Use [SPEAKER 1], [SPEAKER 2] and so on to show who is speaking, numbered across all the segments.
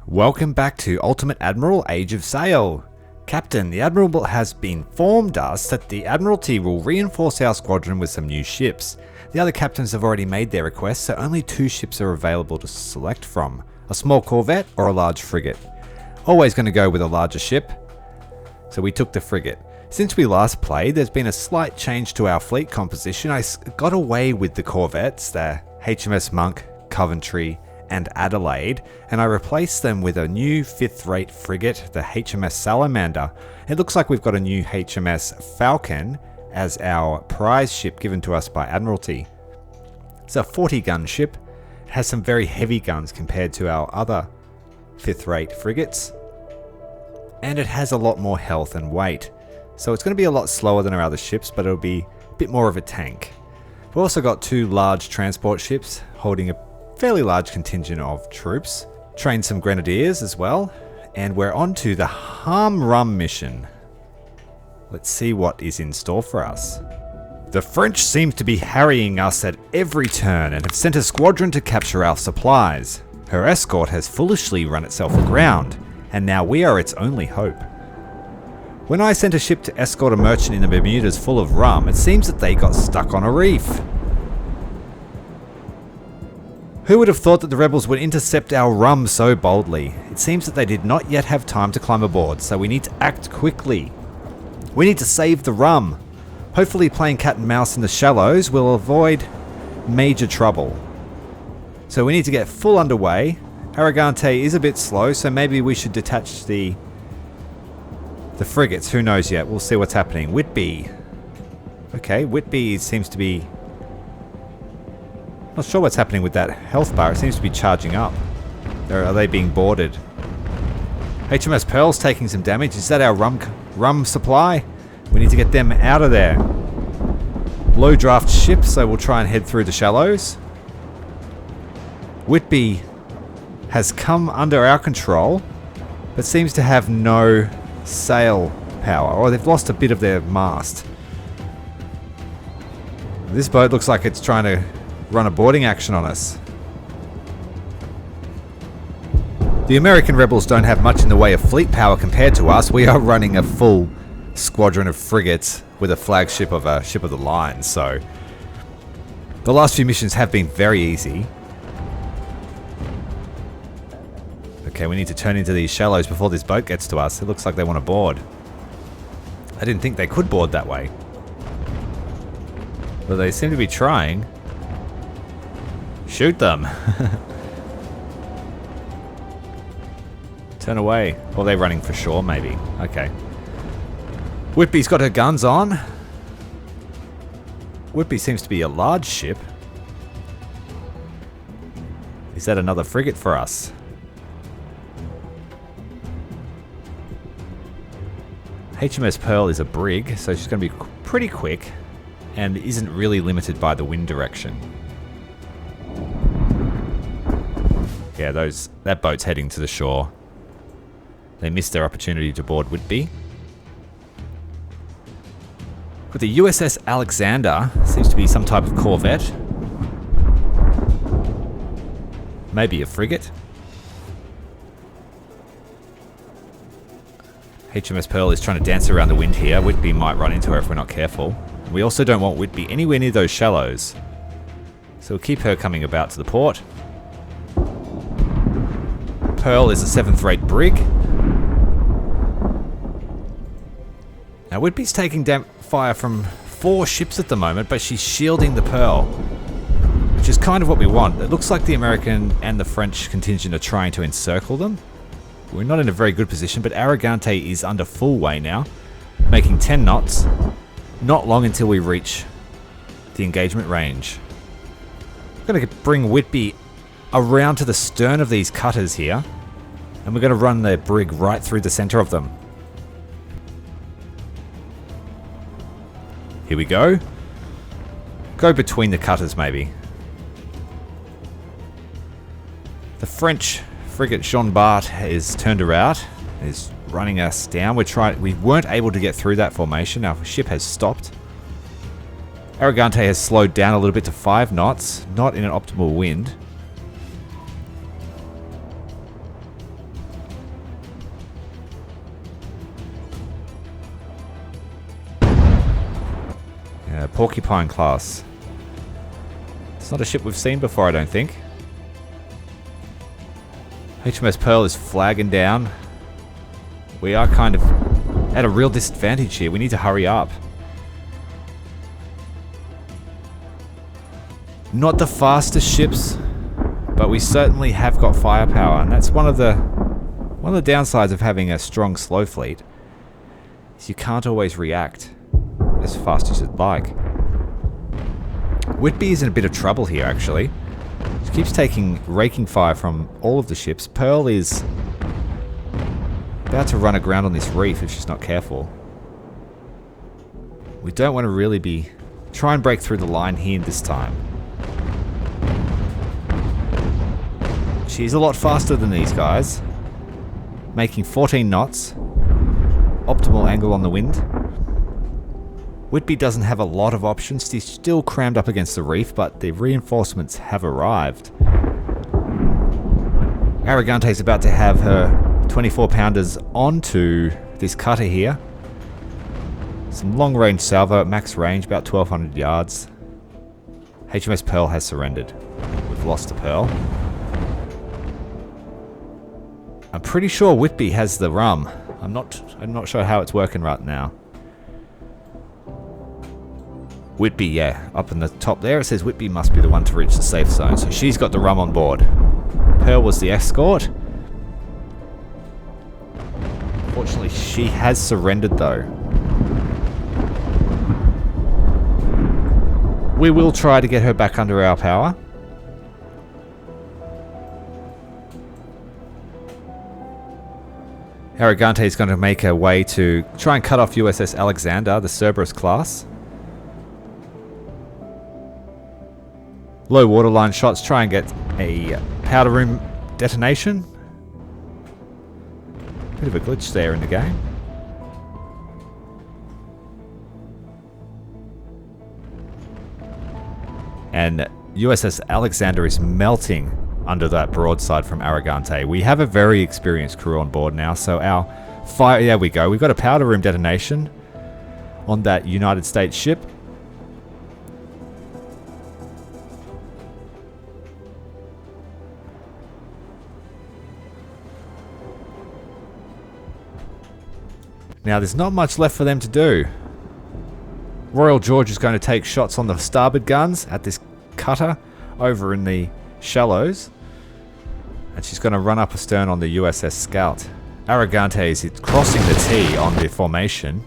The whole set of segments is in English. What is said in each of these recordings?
[SPEAKER 1] Welcome back to Ultimate Admiral Age of Sail. Captain, the Admiral has informed us that the Admiralty will reinforce our squadron with some new ships. The other captains have already made their requests, so only 2 ships are available to select from. A small corvette or a large frigate. Always going to go with a larger ship, so we took the frigate. Since we last played, there's been a slight change to our fleet composition. I got away with the corvettes, the HMS Monk, Coventry, and Adelaide, and I replaced them with a new 5th rate frigate, the HMS Salamander. It looks like we've got a new HMS Falcon as our prize ship given to us by Admiralty. It's a 40 gun ship. It has some very heavy guns compared to our other 5th rate frigates, and it has a lot more health and weight. So it's going to be a lot slower than our other ships, but it'll be a bit more of a tank. We've also got 2 large transport ships holding a fairly large contingent of troops. Trained some grenadiers as well, and we're on to the RUM mission. Let's see what is in store for us. The French seem to be harrying us at every turn and have sent a squadron to capture our supplies. Her escort has foolishly run itself aground, and now we are its only hope. When I sent a ship to escort a merchant in the Bermudas full of rum, it seems that they got stuck on a reef. Who would have thought that the rebels would intercept our rum so boldly? It seems that they did not yet have time to climb aboard, so we need to act quickly. We need to save the rum. Hopefully playing cat and mouse in the shallows will avoid major trouble. So we need to get full underway. Arrogante is a bit slow, so maybe we should detach the frigates. Who knows yet? We'll see what's happening. Whitby. Okay, Whitby seems to be... Not sure what's happening with that health bar. It seems to be charging up. Are they being boarded? HMS Pearl's taking some damage. Is that our rum supply? We need to get them out of there. Low draft ship, so we'll try and head through the shallows. Whitby has come under our control, but seems to have no sail power, or they've lost a bit of their mast. This boat looks like it's trying to run a boarding action on us. The American rebels don't have much in the way of fleet power compared to us. We are running a full squadron of frigates with a flagship of a ship of the line, so the last few missions have been very easy. Okay, we need to turn into these shallows before this boat gets to us. It looks like they want to board. I didn't think they could board that way, but they seem to be trying. Shoot them. Turn away. Or they're running for shore, maybe. Okay. Whitby's got her guns on. Whitby seems to be a large ship. Is that another frigate for us? HMS Pearl is a brig, so she's going to be pretty quick and isn't really limited by the wind direction. Yeah, that boat's heading to the shore. They missed their opportunity to board Whitby. But the USS Alexander seems to be some type of corvette. Maybe a frigate. HMS Pearl is trying to dance around the wind here. Whitby might run into her if we're not careful. We also don't want Whitby anywhere near those shallows, so we'll keep her coming about to the port. Pearl is a 7th rate brig. Now Whitby's taking fire from 4 ships at the moment, but she's shielding the Pearl, which is kind of what we want. It looks like the American and the French contingent are trying to encircle them. We're not in a very good position, but Arrogante is under full way now, making 10 knots. Not long until we reach the engagement range. I'm going to bring Whitby around to the stern of these cutters here, and we're going to run the brig right through the center of them. Here we go. Go between the cutters, maybe. The French frigate Jean Bart is turned around, is running us down. We weren't able to get through that formation. Our ship has stopped. Arrogante has slowed down a little bit to 5 knots, not in an optimal wind. Porcupine class. It's not a ship we've seen before, I don't think. HMS Pearl is flagging down. We are kind of at a real disadvantage here. We need to hurry up. Not the fastest ships, but we certainly have got firepower, and that's one of the downsides of having a strong slow fleet. Is you can't always react as fast as you'd like. Whitby is in a bit of trouble here, actually. She keeps taking raking fire from all of the ships. Pearl is about to run aground on this reef if she's not careful. We don't want to really try and break through the line here this time. She's a lot faster than these guys, making 14 knots. Optimal angle on the wind. Whitby doesn't have a lot of options. She's still crammed up against the reef, but the reinforcements have arrived. Aragante's about to have her 24-pounders onto this cutter here. Some long-range salvo at max range, about 1,200 yards. HMS Pearl has surrendered. We've lost the Pearl. I'm pretty sure Whitby has the RUM. I'm not sure how it's working right now. Whitby, yeah, up in the top there it says Whitby must be the one to reach the safe zone, so she's got the RUM on board. Pearl was the escort. Fortunately, she has surrendered though. We will try to get her back under our power. Aragante is going to make her way to try and cut off USS Alexander, the Cerberus class. Low waterline shots, try and get a powder room detonation. Bit of a glitch there in the game. And USS Alexander is melting under that broadside from Aragante. We have a very experienced crew on board now, so our fire... There we go. We've got a powder room detonation on that United States ship. Now, there's not much left for them to do. Royal George is going to take shots on the starboard guns at this cutter over in the shallows. And she's going to run up astern on the USS Scout. Aragante is crossing the T on the formation.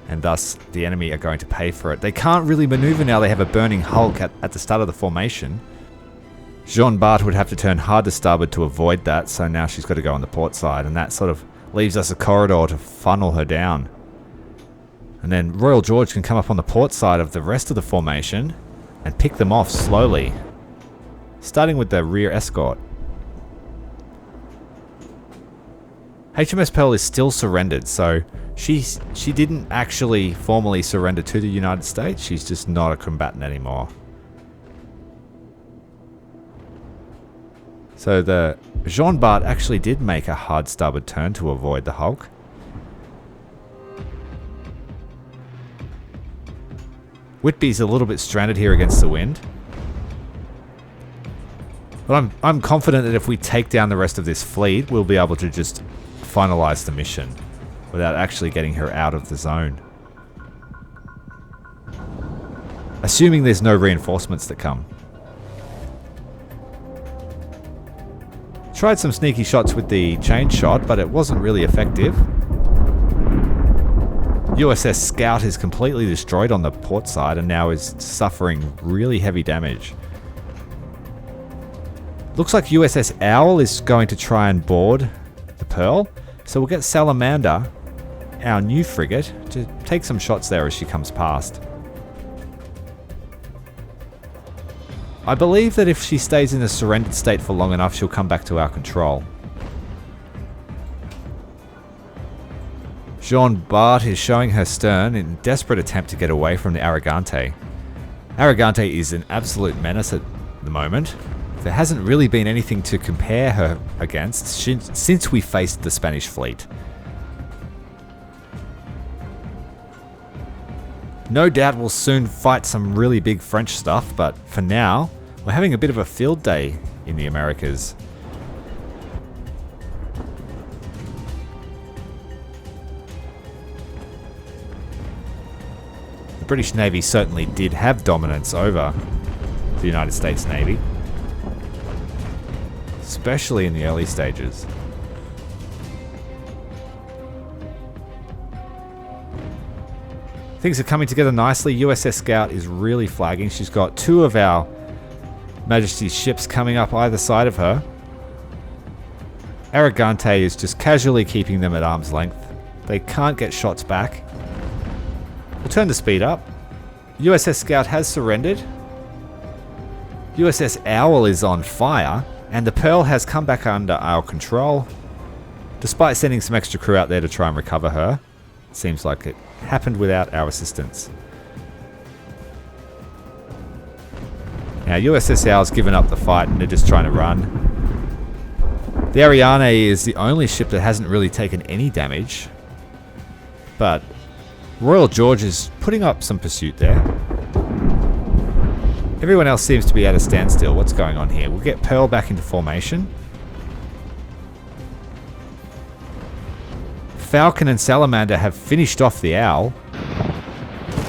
[SPEAKER 1] And thus, the enemy are going to pay for it. They can't really maneuver now. They have a burning hulk at the start of the formation. Jean Bart would have to turn hard to starboard to avoid that. So now she's got to go on the port side. And that sort of leaves us a corridor to funnel her down. And then Royal George can come up on the port side of the rest of the formation and pick them off slowly. Starting with the rear escort. HMS Pearl is still surrendered, so she didn't actually formally surrender to the United States. She's just not a combatant anymore. So the Jean Bart actually did make a hard starboard turn to avoid the hulk. Whitby's a little bit stranded here against the wind. But I'm confident that if we take down the rest of this fleet, we'll be able to just finalize the mission without actually getting her out of the zone. Assuming there's no reinforcements that come. Tried some sneaky shots with the chain shot, but it wasn't really effective. USS Scout is completely destroyed on the port side and now is suffering really heavy damage. Looks like USS Owl is going to try and board the Pearl, so we'll get Salamander, our new frigate, to take some shots there as she comes past. I believe that if she stays in a surrendered state for long enough, she'll come back to our control. Jean Bart is showing her stern in a desperate attempt to get away from the Aragante. Aragante is an absolute menace at the moment. There hasn't really been anything to compare her against since we faced the Spanish fleet. No doubt we'll soon fight some really big French stuff, but for now, we're having a bit of a field day in the Americas. The British Navy certainly did have dominance over the United States Navy, especially in the early stages. Things are coming together nicely. USS Scout is really flagging. She's got 2 of our Majesty's ships coming up either side of her. Arrogante is just casually keeping them at arm's length. They can't get shots back. We'll turn the speed up. USS Scout has surrendered. USS Owl is on fire, and the Pearl has come back under our control. Despite sending some extra crew out there to try and recover her, it seems like it happened without our assistance. Now USS Owl's given up the fight and they're just trying to run. The Ariane is the only ship that hasn't really taken any damage, but Royal George is putting up some pursuit there. Everyone else seems to be at a standstill. What's going on here? We'll get Pearl back into formation. Falcon and Salamander have finished off the Owl.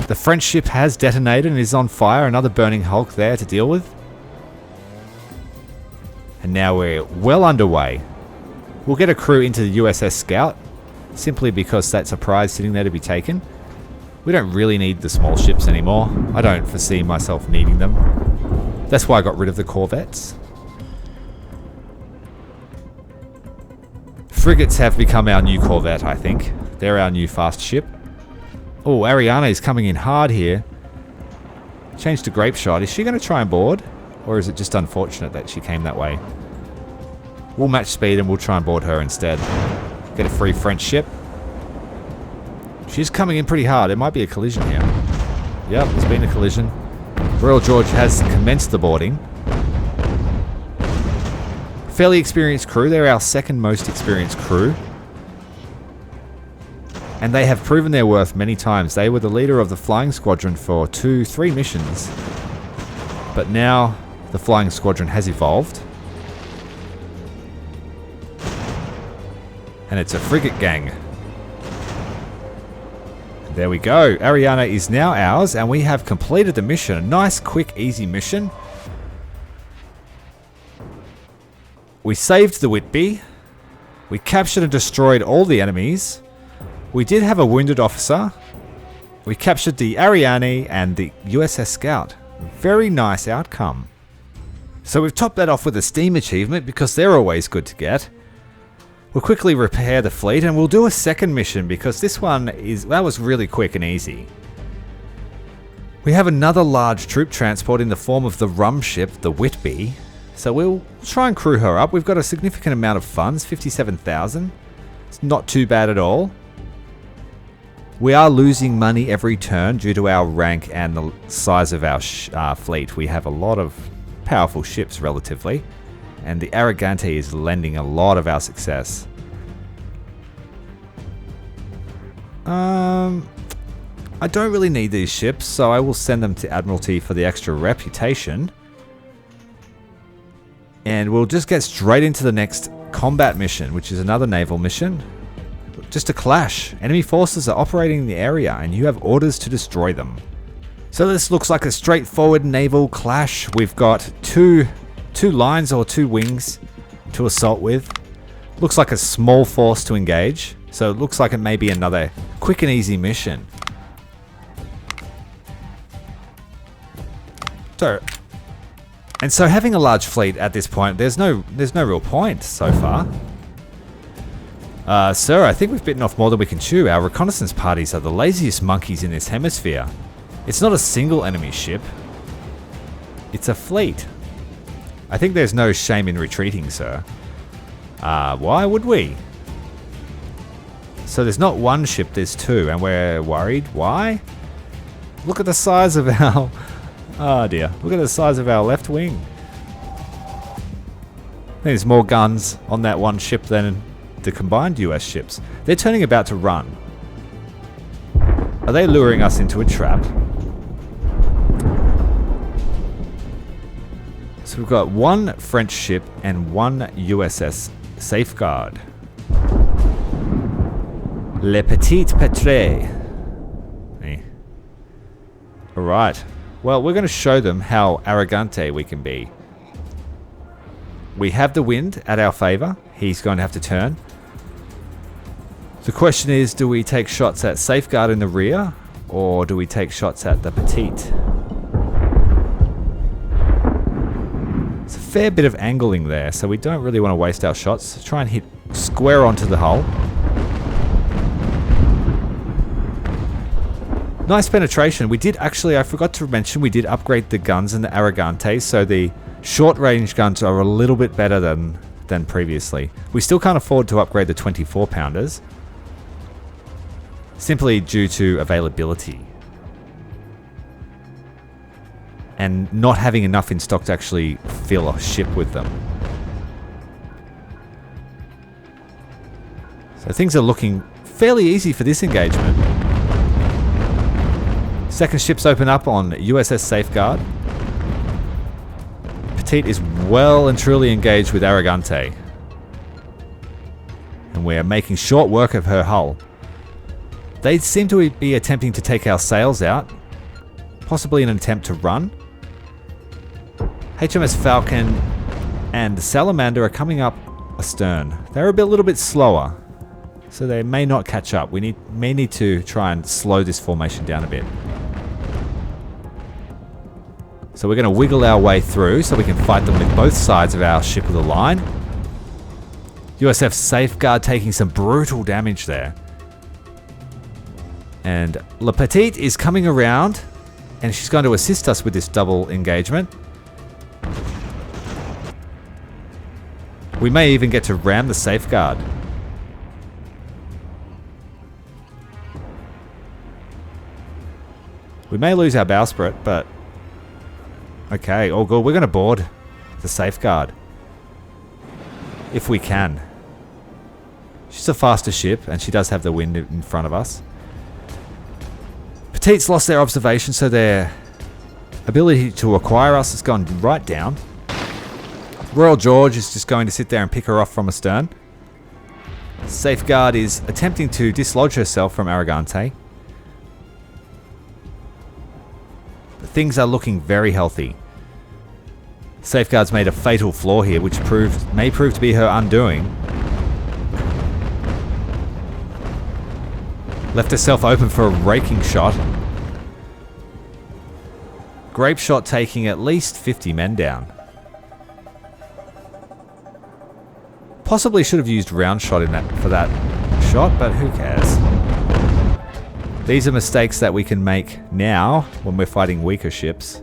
[SPEAKER 1] The French ship has detonated and is on fire. Another burning hulk there to deal with. And now we're well underway. We'll get a crew into the USS Scout, simply because that's a prize sitting there to be taken. We don't really need the small ships anymore. I don't foresee myself needing them. That's why I got rid of the corvettes. Frigates have become our new corvette, I think. They're our new fast ship. Oh, Ariane is coming in hard here. Changed to grape shot. Is she going to try and board? Or is it just unfortunate that she came that way? We'll match speed and we'll try and board her instead. Get a free French ship. She's coming in pretty hard. It might be a collision here. Yep, there's been a collision. Royal George has commenced the boarding. Fairly experienced crew. They're our second most experienced crew. And they have proven their worth many times. They were the leader of the flying squadron for 2-3 missions. But now the flying squadron has evolved. And it's a frigate gang. There we go. Ariane is now ours and we have completed the mission. A nice, quick, easy mission. We saved the Whitby. We captured and destroyed all the enemies. We did have a wounded officer. We captured the Ariane and the USS Scout. Very nice outcome. So we've topped that off with a steam achievement because they're always good to get. We'll quickly repair the fleet and we'll do a second mission because this one that was really quick and easy. We have another large troop transport in the form of the RUM ship, the Whitby. So we'll try and crew her up. We've got a significant amount of funds, 57,000. It's not too bad at all. We are losing money every turn due to our rank and the size of our fleet. We have a lot of powerful ships relatively, and the Arrogante is lending a lot of our success. I don't really need these ships, so I will send them to Admiralty for the extra reputation. And we'll just get straight into the next combat mission, which is another naval mission. Just a clash. Enemy forces are operating in the area and you have orders to destroy them. So this looks like a straightforward naval clash. We've got two lines or 2 wings to assault with. Looks like a small force to engage. So it looks like it may be another quick and easy mission. So having a large fleet at this point, there's no real point so far. Sir, I think we've bitten off more than we can chew. Our reconnaissance parties are the laziest monkeys in this hemisphere. It's not a single enemy ship. It's a fleet. I think there's no shame in retreating, sir. Why would we? So there's not one ship, there's 2, and we're worried. Why? Look at the size of our... Oh dear, look at the size of our left wing. There's more guns on that one ship than the combined US ships. They're turning about to run. Are they luring us into a trap? So we've got one French ship and one USS Safeguard. Le Petit Petre. Alright. Well, we're going to show them how arrogante we can be. We have the wind at our favor. He's going to have to turn. The question is, do we take shots at Safeguard in the rear, or do we take shots at the Petite? It's a fair bit of angling there, so we don't really want to waste our shots. Try and hit square onto the hull. Nice penetration. We did actually, I forgot to mention, we did upgrade the guns in the Arrogante, so the short range guns are a little bit better than previously. We still can't afford to upgrade the 24 pounders, simply due to availability and not having enough in stock to actually fill a ship with them. So things are looking fairly easy for this engagement. Second ships open up on USS Safeguard. Petite is well and truly engaged with Arrogante, and we are making short work of her hull. They seem to be attempting to take our sails out, possibly in an attempt to run. HMS Falcon and Salamander are coming up astern. They're a little bit slower, so they may not catch up. We may need to try and slow this formation down a bit. So we're going to wiggle our way through so we can fight them with both sides of our ship of the line. USF Safeguard taking some brutal damage there. And Le Petite is coming around, and she's going to assist us with this double engagement. We may even get to ram the Safeguard. We may lose our bowsprit, but okay, all good. We're going to board the Safeguard if we can. She's a faster ship, and she does have the wind in front of us. Petite's lost their observation, so their ability to acquire us has gone right down. Royal George is just going to sit there and pick her off from astern. Safeguard is attempting to dislodge herself from Arrogante. But things are looking very healthy. Safeguard's made a fatal flaw here, which may prove to be her undoing. Left herself open for a raking shot. Grape shot taking at least 50 men down. Possibly should have used round shot for that shot, but who cares? These are mistakes that we can make now when we're fighting weaker ships,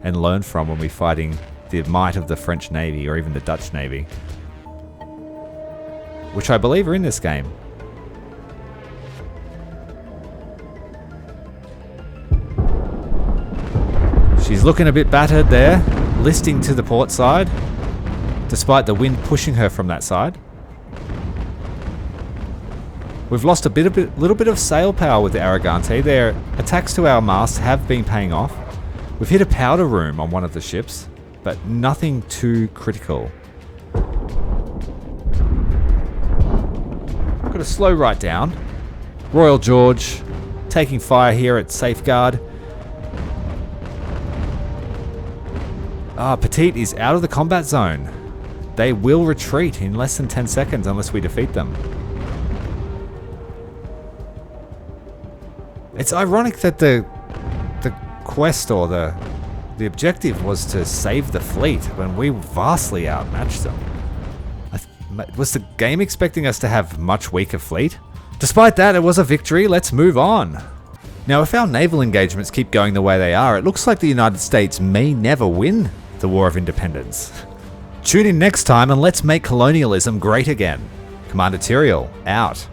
[SPEAKER 1] and learn from when we're fighting the might of the French Navy or even the Dutch Navy, which I believe are in this game. She's looking a bit battered there, listing to the port side, despite the wind pushing her from that side. We've lost a little bit of sail power with the Arrogante. Their attacks to our masts have been paying off. We've hit a powder room on one of the ships, but nothing too critical. Got to slow right down. Royal George taking fire here at Safeguard. Petite is out of the combat zone. They will retreat in less than 10 seconds unless we defeat them. It's ironic that the quest or the objective was to save the fleet when we vastly outmatched them. Was the game expecting us to have much weaker fleet? Despite that, it was a victory. Let's move on. Now, if our naval engagements keep going the way they are, it looks like the United States may never win the War of Independence. Tune in next time and let's make colonialism great again. Commander Tyrael, out.